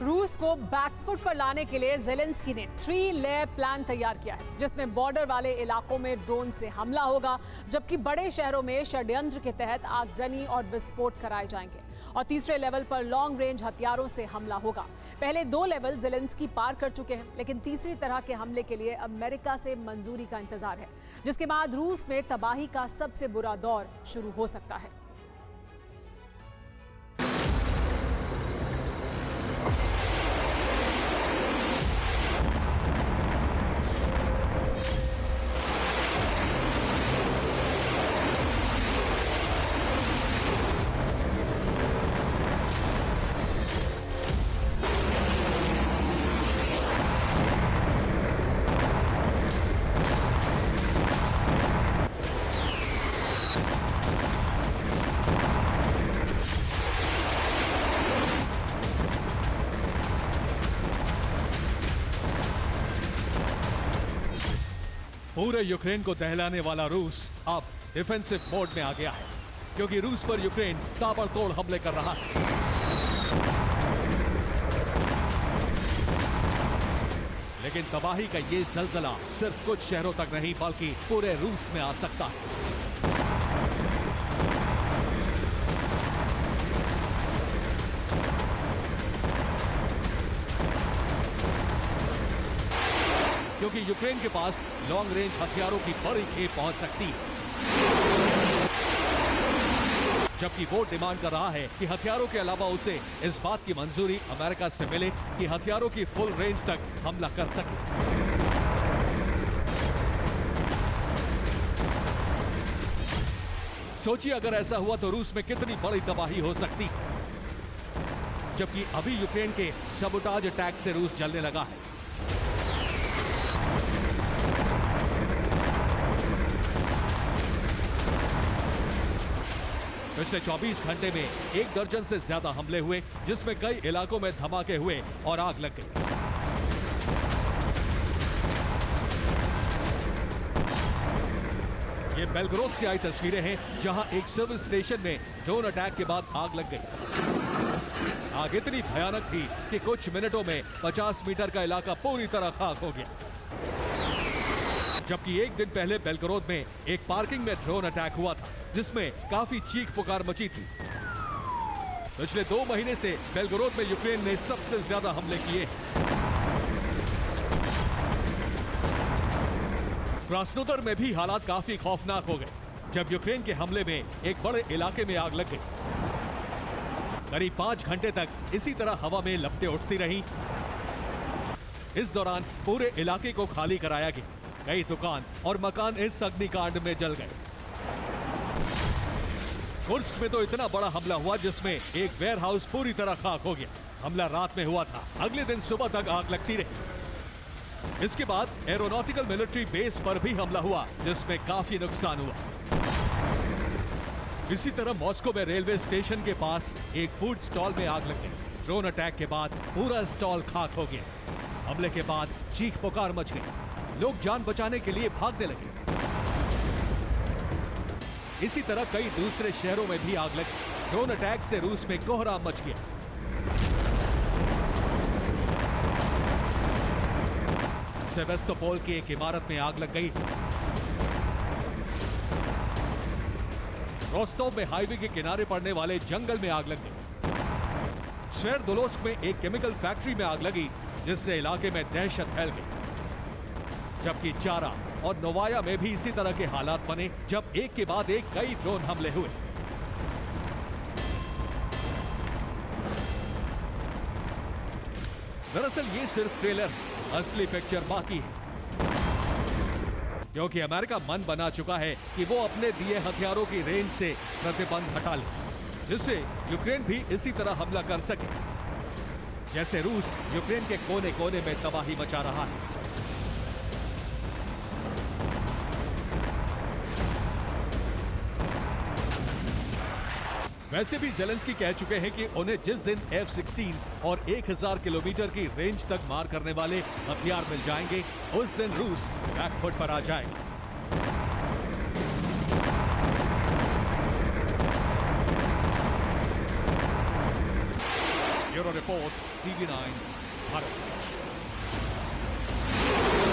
रूस को बैकफुट पर लाने के लिए ज़ेलेंस्की ने 3 लेयर प्लान तैयार किया है, जिसमें बॉर्डर वाले इलाकों में ड्रोन से हमला होगा, जबकि बड़े शहरों में षड्यंत्र के तहत आगजनी और विस्फोट कराए जाएंगे और तीसरे लेवल पर लॉन्ग रेंज हथियारों से हमला होगा। पहले 2 लेवल ज़ेलेंस्की पार कर चुके हैं, लेकिन तीसरी तरह के हमले के लिए अमेरिका से मंजूरी का इंतजार है, जिसके बाद रूस में तबाही का सबसे बुरा दौर शुरू हो सकता है। पूरे यूक्रेन को दहलाने वाला रूस अब डिफेंसिव मोड में आ गया है, क्योंकि रूस पर यूक्रेन ताबड़तोड़ हमले कर रहा है। लेकिन तबाही का ये जलजला सिर्फ कुछ शहरों तक नहीं बल्कि पूरे रूस में आ सकता है। क्योंकि यूक्रेन के पास लॉन्ग रेंज हथियारों की बड़ी खेप पहुंच सकती है, जबकि वो डिमांड कर रहा है कि हथियारों के अलावा उसे इस बात की मंजूरी अमेरिका से मिले कि हथियारों की फुल रेंज तक हमला कर सके। सोचिए अगर ऐसा हुआ तो रूस में कितनी बड़ी तबाही हो सकती, जबकि अभी यूक्रेन के सबोटाज अटैक से रूस जलने लगा है। पिछले 24 घंटे में 1 दर्जन से ज्यादा हमले हुए, जिसमें कई इलाकों में धमाके हुए और आग लग गई। ये बेलग्रोद से आई तस्वीरें हैं, जहां एक सर्विस स्टेशन में ड्रोन अटैक के बाद आग लग गई। आग इतनी भयानक थी कि कुछ मिनटों में 50 मीटर का इलाका पूरी तरह खाक हो गया। जबकि एक दिन पहले बेलग्रोद में एक पार्किंग में ड्रोन अटैक हुआ था, जिसमें काफी चीख पुकार मची थी। पिछले 2 महीने से बेलग्रोद में यूक्रेन ने सबसे ज्यादा हमले किए। क्रास्नोदर में भी हालात काफी खौफनाक हो गए, जब यूक्रेन के हमले में एक बड़े इलाके में आग लग गई। करीब 5 घंटे तक इसी तरह हवा में लपटें उठती रहीं। इस दौरान पूरे इलाके को खाली कराया गया। कई दुकान और मकान इस अग्निकांड में जल गए। कुर्स्क में तो इतना बड़ा हमला हुआ जिसमें एक वेयरहाउस पूरी तरह खाक हो गया। हमला रात में हुआ था, अगले दिन सुबह तक आग लगती रही। इसके बाद एरोनॉटिकल मिलिट्री बेस पर भी हमला हुआ, जिसमें काफी नुकसान हुआ। इसी तरह मॉस्को में रेलवे स्टेशन के पास एक फूड स्टॉल में आग लग गई। ड्रोन अटैक के बाद पूरा स्टॉल खाक हो गया। हमले के बाद चीख पुकार मच गई, लोग जान बचाने के लिए भागने लगे। इसी तरह कई दूसरे शहरों में भी आग लगी। ड्रोन अटैक से रूस में कोहराम मच गया। सेवेस्तोपोल की एक इमारत में आग लग गई। रोस्टोव में हाईवे के किनारे पड़ने वाले जंगल में आग लग गई। स्वेरदोलोस्क में एक केमिकल फैक्ट्री में आग लगी, जिससे इलाके में दहशत फैल गई। जबकि चारा और नोवाया में भी इसी तरह के हालात बने, जब एक के बाद एक कई ड्रोन हमले हुए। दरअसल ये सिर्फ ट्रेलर है, असली पिक्चर बाकी है, क्योंकि अमेरिका मन बना चुका है कि वो अपने दिए हथियारों की रेंज से प्रतिबंध हटा ले, जिससे यूक्रेन भी इसी तरह हमला कर सके, जैसे रूस यूक्रेन के कोने कोने में तबाही मचा रहा है। वैसे भी ज़ेलेंस्की कह चुके हैं कि उन्हें जिस दिन F-16 और 1000 किलोमीटर की रेंज तक मार करने वाले हथियार मिल जाएंगे, उस दिन रूस बैकफुट पर आ जाएगा। Bureau report, TV9 Bharat.